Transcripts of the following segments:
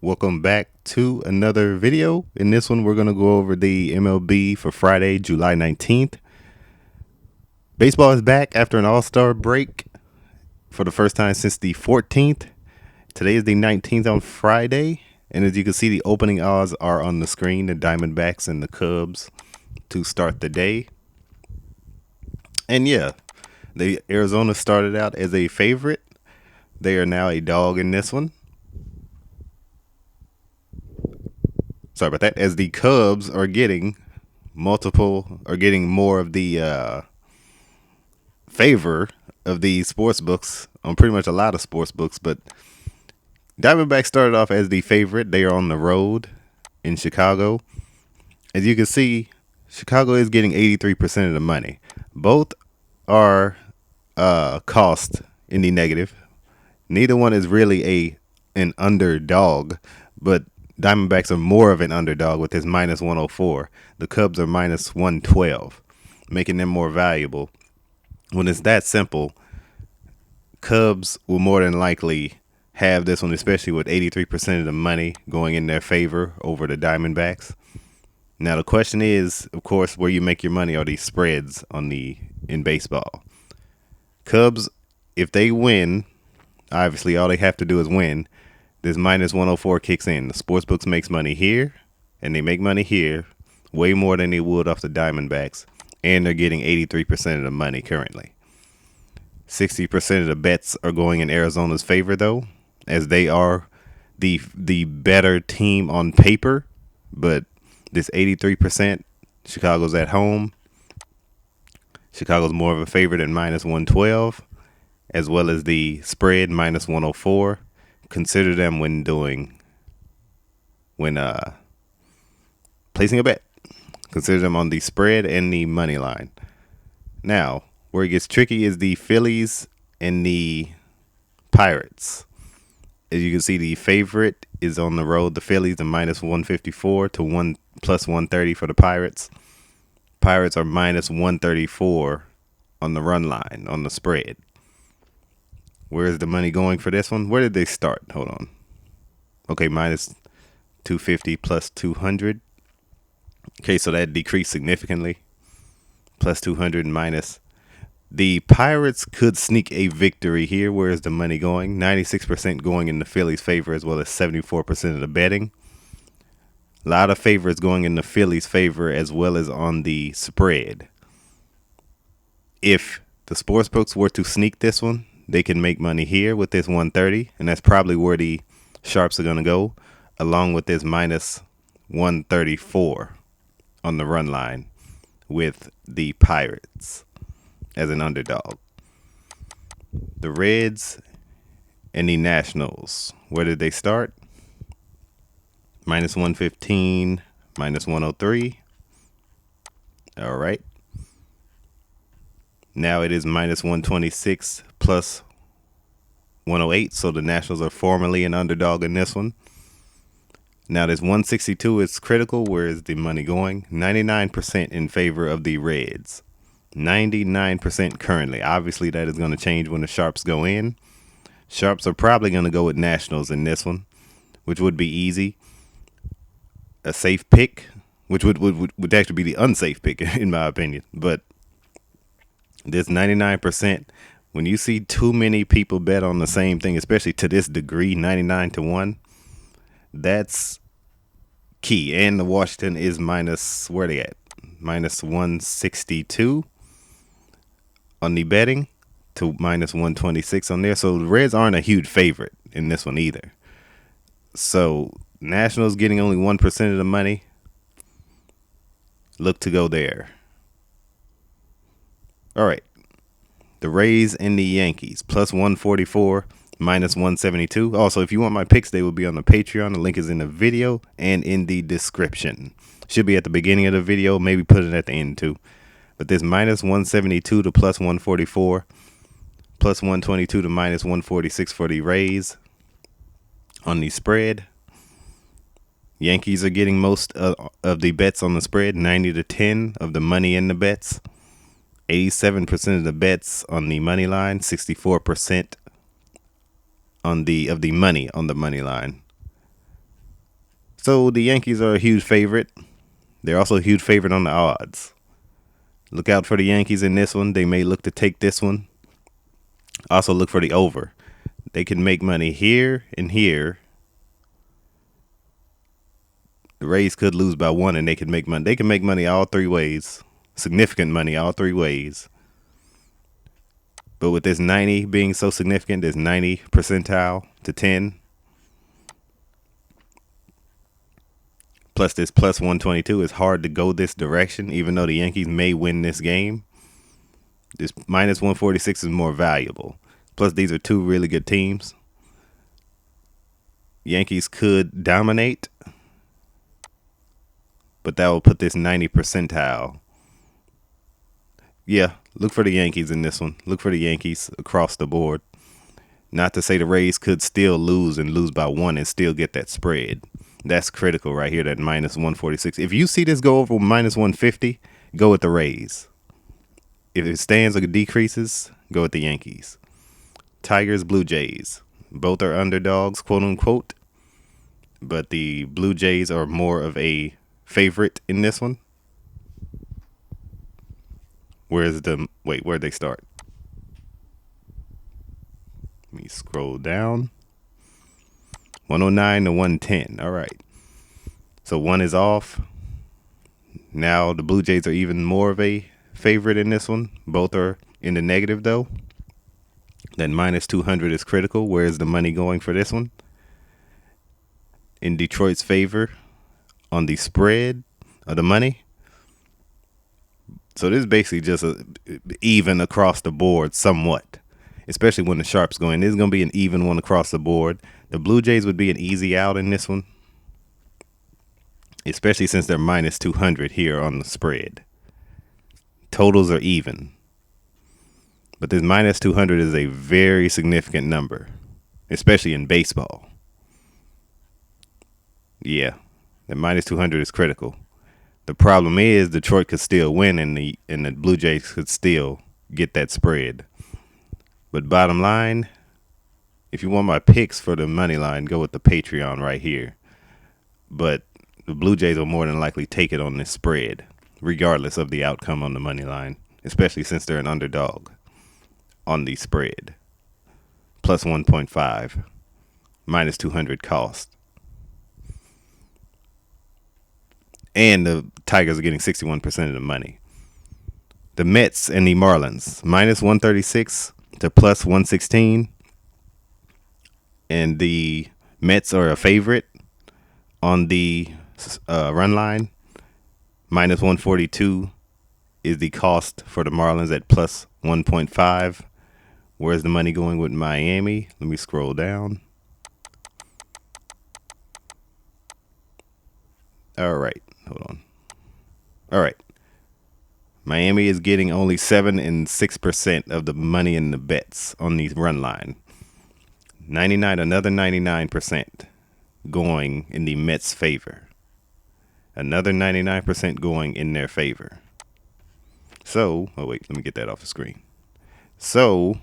Welcome back to another video. In this one, we're going to go over the MLB for Friday, July 19th. Baseball is back after an all-star break for the first time since the 14th. Today is the 19th on Friday. And as you can see, the opening odds are on the screen. The Diamondbacks and the Cubs to start the day. And yeah, the Arizona started out as a favorite. They are now a dog in this one. Sorry about that. As the Cubs are getting more of the favor of the sports books on pretty much a lot of sports books. But Diamondbacks started off as the favorite. They are on the road in Chicago. As you can see, Chicago is getting 83% of the money. Both are cost in the negative. Neither one is really an underdog, but Diamondbacks are more of an underdog with his minus 104. The Cubs are minus 112, making them more valuable. When it's that simple, Cubs will more than likely have this one, especially with 83% of the money going in their favor over the Diamondbacks. Now the question is, of course, where you make your money are these spreads in baseball. Cubs, if they win, obviously all they have to do is win. This minus 104 kicks in. The sportsbooks makes money here, and they make money here way more than they would off the Diamondbacks, and they're getting 83% of the money currently. 60% of the bets are going in Arizona's favor, though, as they are the better team on paper. But this 83%, Chicago's at home. Chicago's more of a favorite at minus 112, as well as the spread minus 104. Consider them when placing a bet. Consider them on the spread and the money line. Now, where it gets tricky is the Phillies and the Pirates. As you can see, the favorite is on the road. The Phillies are minus 154 to plus 130 for the Pirates. Pirates are minus 134 on the run line, on the spread. Where's the money going for this one? Where did they start? Hold on. Okay, minus 250 plus 200. Okay, so that decreased significantly. Plus 200 minus. The Pirates could sneak a victory here. Where is the money going? 96% going in the Phillies' favor, as well as 74% of the betting. A lot of favorites going in the Phillies' favor, as well as on the spread. If the sportsbooks were to sneak this one, they can make money here with this 130, and that's probably where the sharps are going to go, along with this minus 134 on the run line with the Pirates as an underdog. The Reds and the Nationals, where did they start? Minus 115, minus 103. All right. Now it is minus 126 plus 108. So the Nationals are formally an underdog in this one. Now this 162 is critical. Where is the money going? 99% in favor of the Reds. 99% currently. Obviously that is going to change when the sharps go in. Sharps are probably going to go with Nationals in this one, which would be easy. A safe pick, which would actually be the unsafe pick in my opinion. But this 99%, when you see too many people bet on the same thing, especially to this degree, 99-1, that's key. And the Washington is minus, where they at? Minus 162 on the betting to minus 126 on there. So the Reds aren't a huge favorite in this one either. So Nationals getting only 1% of the money. Look to go there. All right. The Rays and the Yankees, plus 144, minus 172. Also, if you want my picks, they will be on the Patreon. The link is in the video and in the description. Should be at the beginning of the video, maybe put it at the end too. But this minus 172 to plus 144, plus 122 to minus 146 for the Rays on the spread. Yankees are getting most of the bets on the spread, 90-10 of the money in the bets. 87% of the bets on the money line, 64% of the money on the money line. So the Yankees are a huge favorite. They're also a huge favorite on the odds. Look out for the Yankees in this one. They may look to take this one. Also look for the over. They can make money here and here. The Rays could lose by one and they can make money. They can make money all three ways. Significant money all three ways. But with this 90 being so significant, this 90 percentile to 10, plus this plus 122, it's hard to go this direction, even though the Yankees may win this game. This minus 146 is more valuable. Plus, these are two really good teams. Yankees could dominate, but that will put this 90 percentile. Yeah, look for the Yankees in this one. Look for the Yankees across the board. Not to say the Rays could still lose and lose by one and still get that spread. That's critical right here, that minus 146. If you see this go over minus 150, go with the Rays. If it stands or decreases, go with the Yankees. Tigers, Blue Jays. Both are underdogs, quote unquote. But the Blue Jays are more of a favorite in this one. Where'd they start? Let me scroll down. 109 to 110. All right. So one is off. Now the Blue Jays are even more of a favorite in this one. Both are in the negative, though. That minus 200 is critical. Where's the money going for this one? In Detroit's favor on the spread of the money. So this is basically just even across the board somewhat, especially when the sharps go in. This is going to be an even one across the board. The Blue Jays would be an easy out in this one, especially since they're minus 200 here on the spread. Totals are even. But this minus 200 is a very significant number, especially in baseball. Yeah, the minus 200 is critical. The problem is Detroit could still win and the Blue Jays could still get that spread. But bottom line, if you want my picks for the money line, go with the Patreon right here. But the Blue Jays will more than likely take it on this spread, regardless of the outcome on the money line, especially since they're an underdog on the spread. Plus 1.5, minus 200 cost. And the Tigers are getting 61% of the money. The Mets and the Marlins, minus 136 to plus 116. And the Mets are a favorite on the run line. Minus 142 is the cost for the Marlins at plus 1.5. Where's the money going with Miami? Let me scroll down. All right. Hold on. All right. Miami is getting only 7 and 6% of the money in the bets on the run line. Another 99% going in the Mets' favor. Another 99% going in their favor. So, let me get that off the screen. So,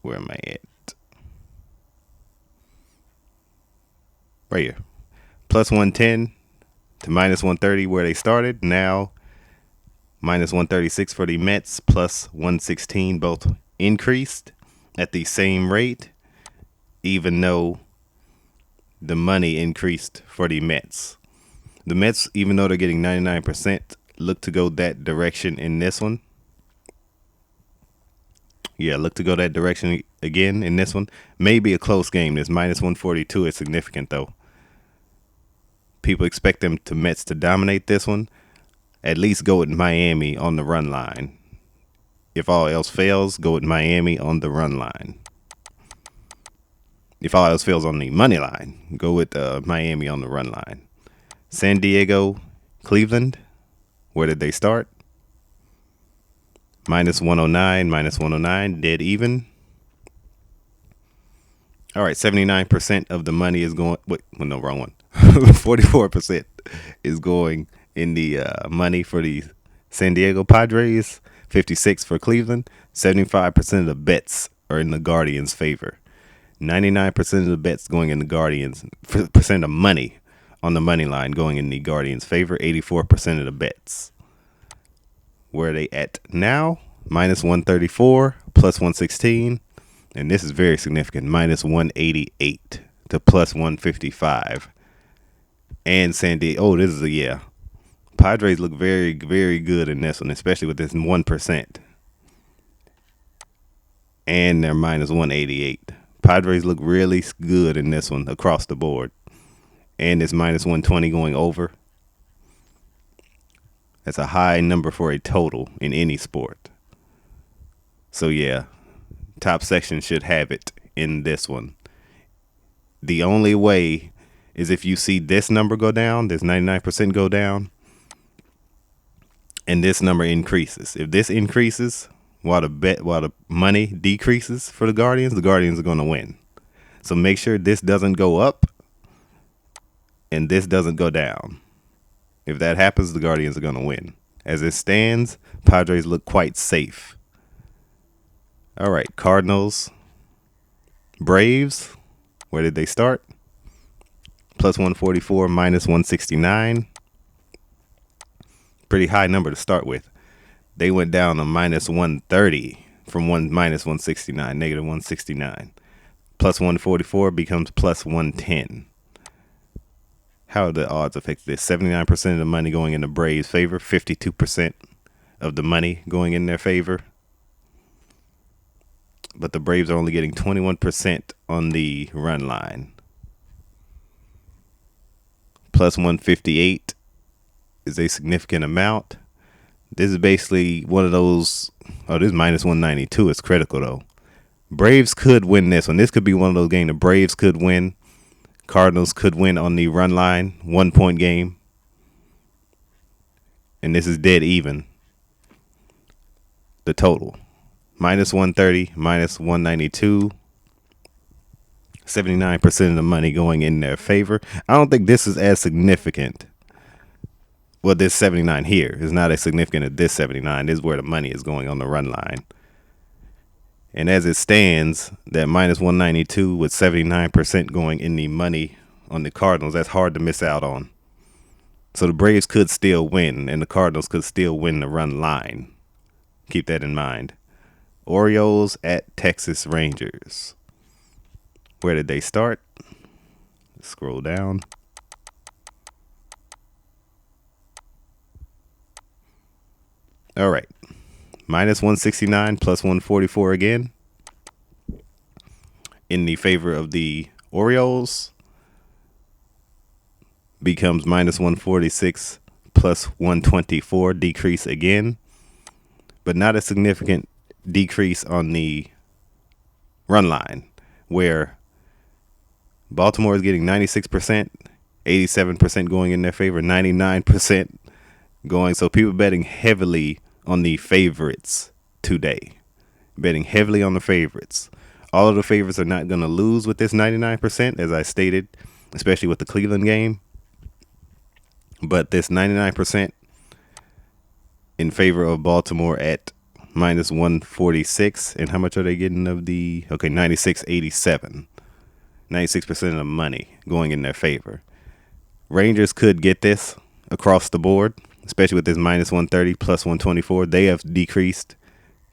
where am I at? Right here. Plus 110 to minus 130 where they started. Now, minus 136 for the Mets, plus 116, both increased at the same rate, even though the money increased for the Mets. The Mets, even though they're getting 99%, look to go that direction in this one. Yeah, look to go that direction again in this one. Maybe a close game. This minus 142 is significant, though. People expect Mets to dominate this one. At least go with Miami on the run line. If all else fails, go with Miami on the run line. If all else fails on the money line, go with Miami on the run line. San Diego, Cleveland, where did they start? Minus 109, dead even. All right, 79% of the money is going. Wrong one. 44% is going in the money for the San Diego Padres. 56% for Cleveland. 75% of the bets are in the Guardians' favor. 99% of the bets going in the Guardians, percent of money on the money line going in the Guardians' favor. 84% of the bets. Where are they at now? Minus 134, plus 116. And this is very significant. Minus 188 to plus 155. And San Diego. Oh, this is Padres look very, very good in this one, especially with this 1%. And they're minus 188. Padres look really good in this one across the board. And it's minus 120 going over. That's a high number for a total in any sport. So, yeah, top section should have it in this one. The only way is if you see this number go down, this 99% go down, and this number increases. If this increases while the money decreases for the Guardians are going to win. So make sure this doesn't go up and this doesn't go down. If that happens, the Guardians are going to win. As it stands, Padres look quite safe. All right, Cardinals, Braves. Where did they start? Plus 144, minus 169. Pretty high number to start with. They went down to minus 130 from minus 169, negative 169. Plus 144 becomes plus 110. How are the odds affect this? 79% of the money going in the Braves' favor, 52% of the money going in their favor. But the Braves are only getting 21% on the run line. Plus 158 is a significant amount. This is basically one of those. Oh, this is minus 192. It's critical, though. Braves could win this one. This could be one of those games the Braves could win. Cardinals could win on the run line. 1 point game. And this is dead even. The total. Minus 130, minus 192. 79% of the money going in their favor. I don't think this is as significant. Well, this 79 here is not as significant as this 79. This is where the money is going on the run line. And as it stands, that minus 192 with 79% going in the money on the Cardinals, that's hard to miss out on. So the Braves could still win, and the Cardinals could still win the run line. Keep that in mind. Orioles at Texas Rangers. Where did they start? Let's scroll down. All right. Minus 169, plus 144 again. In the favor of the Orioles. Becomes minus 146, plus 124. Decrease again. But not a significant decrease on the run line. Where Baltimore is getting 96%. 87% going in their favor. 99% going. So people betting heavily on the favorites today. Betting heavily on the favorites. All of the favorites are not going to lose with this 99%, as I stated, especially with the Cleveland game. But this 99% in favor of Baltimore at minus 146. And how much are they getting of the? Okay, 96.87. 96% of the money going in their favor. Rangers could get this across the board, especially with this minus 130, plus 124. They have decreased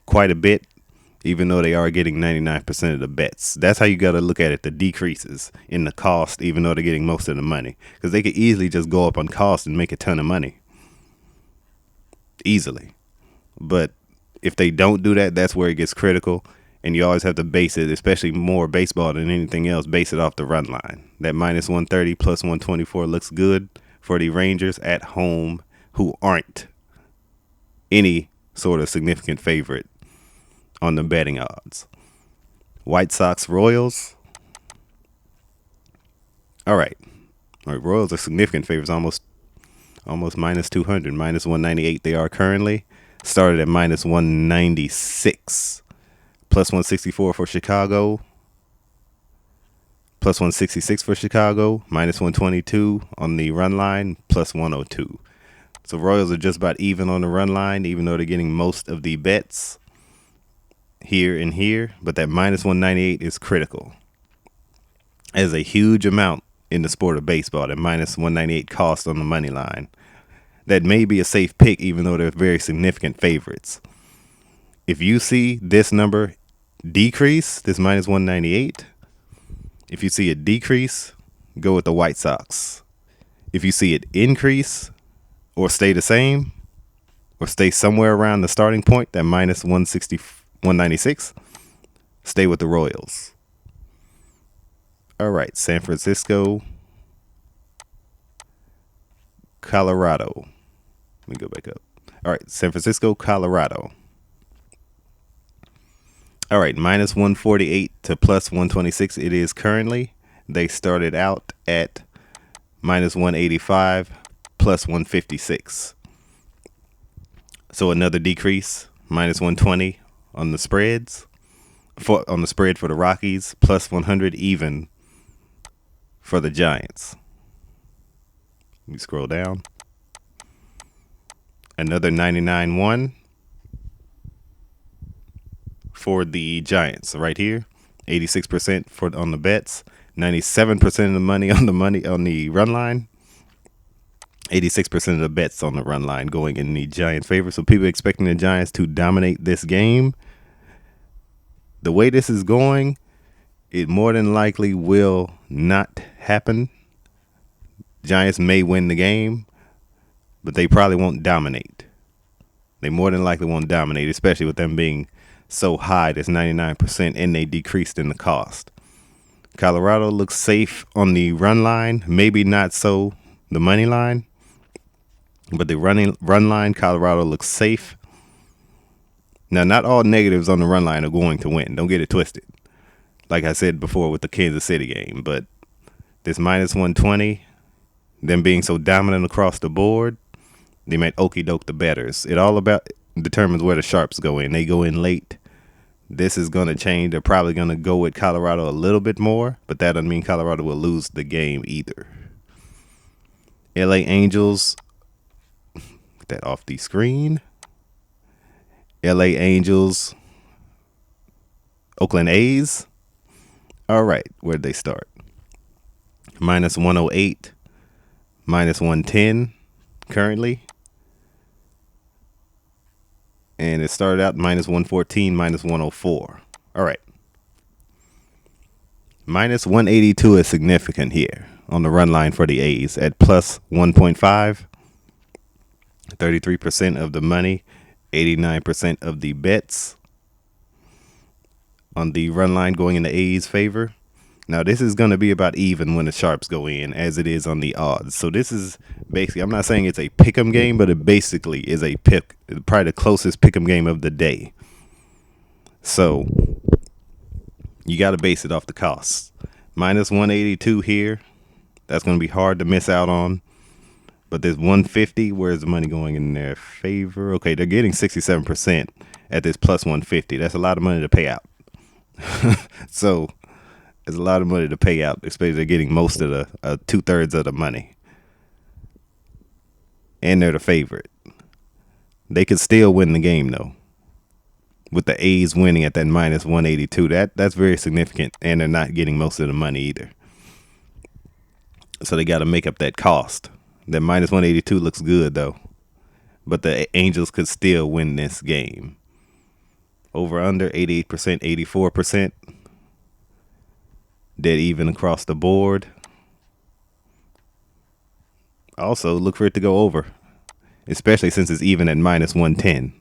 quite a bit, even though they are getting 99% of the bets. That's how you got to look at it, the decreases in the cost, even though they're getting most of the money. Because they could easily just go up on cost and make a ton of money. Easily. But if they don't do that, that's where it gets critical. And you always have to base it, especially more baseball than anything else, base it off the run line. That minus 130 plus 124 looks good for the Rangers at home, who aren't any sort of significant favorite on the betting odds. White Sox, Royals. All right. Royals are significant favorites, almost minus 200, minus 198 they are currently. Started at minus 196. Plus 164 for Chicago. Plus 166 for Chicago. Minus 122 on the run line. Plus 102. So Royals are just about even on the run line, even though they're getting most of the bets here and here. But that minus 198 is critical. as a huge amount in the sport of baseball. That minus 198 cost on the money line. That may be a safe pick, even though they're very significant favorites. If you see this number decrease, this minus 198, if you see it decrease, go with the White Sox. If you see it increase or stay the same or stay somewhere around the starting point, that minus 160, 196, stay with the Royals. All right, San Francisco, Colorado. Let me go back up. All right, San Francisco, Colorado. All right, minus 148 to plus 126 it is currently. They started out at minus 185, plus 156. So another decrease, minus 120 on the spreads. On the spread for the Rockies, plus 100 even for the Giants. Let me scroll down. Another 99-1 for the Giants right here. 86% for on the bets. 97% of the money on the run line. 86% of the bets on the run line going in the Giants' favor. So people expecting the Giants to dominate this game. The way this is going, it more than likely will not happen. Giants may win the game, but they probably won't dominate. They more than likely won't dominate, especially with them being so high, that's 99%, and they decreased in the cost. Colorado looks safe on the run line, maybe not so the money line, but the run line, Colorado looks safe. Now, not all negatives on the run line are going to win. Don't get it twisted. Like I said before with the Kansas City game, but this minus 120, them being so dominant across the board, they might okey doke the bettors. It all about determines where the sharps go in. They go in late. This is going to change. They're probably going to go with Colorado a little bit more, but that doesn't mean Colorado will lose the game either. LA Angels, get that off the screen. LA Angels, Oakland A's. All right, where'd they start? Minus 108, minus 110 currently. And it started out minus 114, minus 104. All right. Minus 182 is significant here on the run line for the A's at plus 1.5. 33% of the money, 89% of the bets on the run line going in the A's favor. Now, this is going to be about even when the sharps go in, as it is on the odds. So this is basically, I'm not saying it's a pick'em game, but it basically is a pick, probably the closest pick'em game of the day. So you got to base it off the costs. Minus 182 here. That's going to be hard to miss out on. But there's 150. Where's the money going in their favor? Okay, they're getting 67% at this plus 150. That's a lot of money to pay out. So it's a lot of money to pay out, especially they're getting most of the 2/3 of the money. And they're the favorite. They could still win the game, though. With the A's winning at that minus 182. That's very significant. And they're not getting most of the money either. So they got to make up that cost. That minus 182 looks good, though. But the Angels could still win this game. Over under 88%, 84%. Dead even across the board. Also, look for it to go over, especially since it's even at minus 110.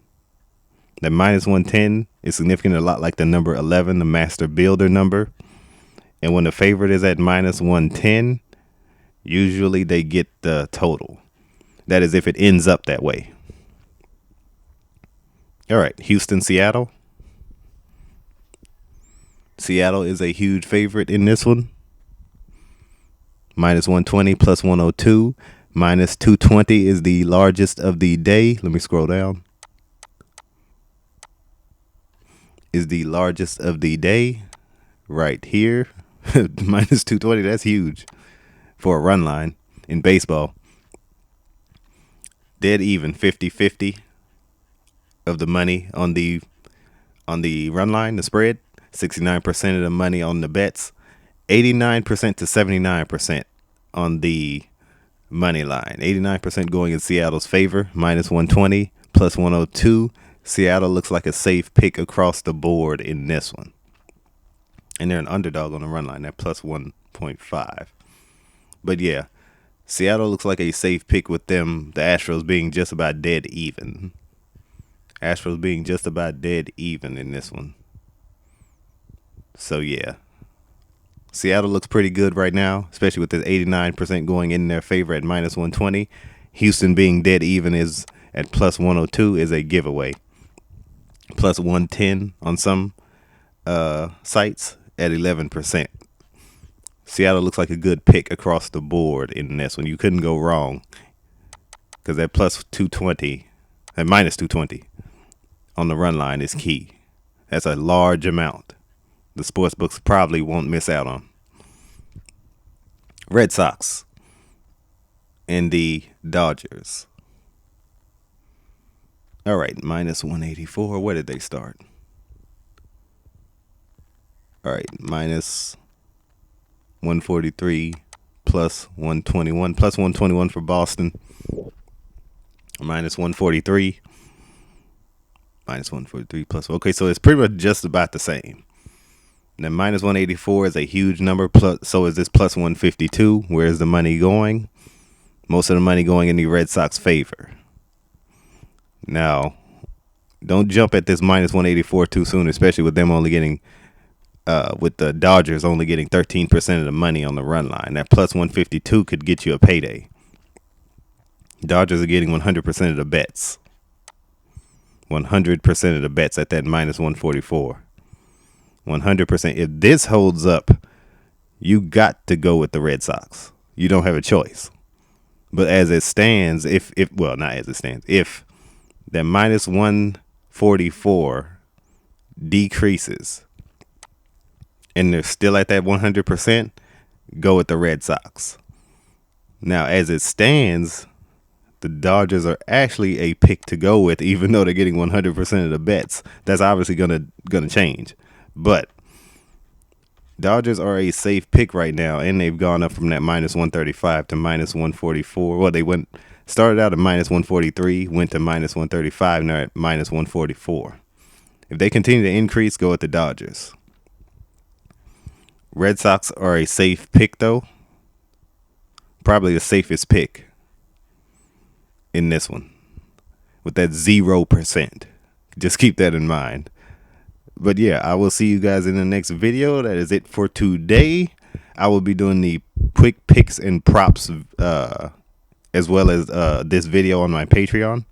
That minus 110 is significant, a lot like the number 11, the master builder number. And when the favorite is at minus 110, usually they get the total. That is if it ends up that way. All right, Houston, Seattle. Seattle is a huge favorite in this one. Minus 120 plus 102. Minus 220 is the largest of the day. Let me scroll down. Is the largest of the day right here. Minus 220, that's huge for a run line in baseball. Dead even 50-50 of the money on the run line, the spread. 69% of the money on the bets. 89% to 79% on the money line. 89% going in Seattle's favor, minus 120, plus 102. Seattle looks like a safe pick across the board in this one. And they're an underdog on the run line at plus 1.5. But yeah, Seattle looks like a safe pick with them. The Astros being just about dead even. Astros being just about dead even in this one. So yeah, Seattle looks pretty good right now, especially with the 89% going in their favor at minus 120. Houston being dead even is at plus 102 is a giveaway. Plus 110 on some sites at 11%. Seattle looks like a good pick across the board in this one. You couldn't go wrong because that plus 220 and minus 220 on the run line is key. That's a large amount. The sports books probably won't miss out on. Red Sox and the Dodgers. All right, minus 184. Where did they start? All right, minus 143, plus 121, plus 121 for Boston. Minus 143. Minus 143 plus. Okay, so it's pretty much just about the same. Then minus 184 is a huge number. Plus, so is this plus 152. Where's the money going? Most of the money going in the Red Sox favor. Now, don't jump at this minus 184 too soon, especially with them only getting, with the Dodgers only getting 13% of the money on the run line. That plus 152 could get you a payday. Dodgers are getting 100% of the bets. 100% of the bets at that minus 144. 100%. If this holds up, you got to go with the Red Sox. You don't have a choice. But as it stands, if not as it stands, if that minus 144 decreases and they're still at that 100%, go with the Red Sox. Now, as it stands, the Dodgers are actually a pick to go with, even though they're getting 100% of the bets. That's obviously gonna change. But Dodgers are a safe pick right now, and they've gone up from that minus 135 to minus 144. Well, they started out at minus 143, went to minus 135, and they're at minus 144. If they continue to increase, go with the Dodgers. Red Sox are a safe pick, though. Probably the safest pick in this one with that 0%. Just keep that in mind. But yeah, I will see you guys in the next video. That is it for today. I will be doing the quick picks and props as well as this video on my Patreon.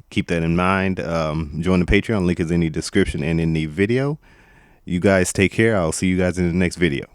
Keep that in mind. Join the Patreon. Link is in the description and in the video. You guys take care. I'll see you guys in the next video.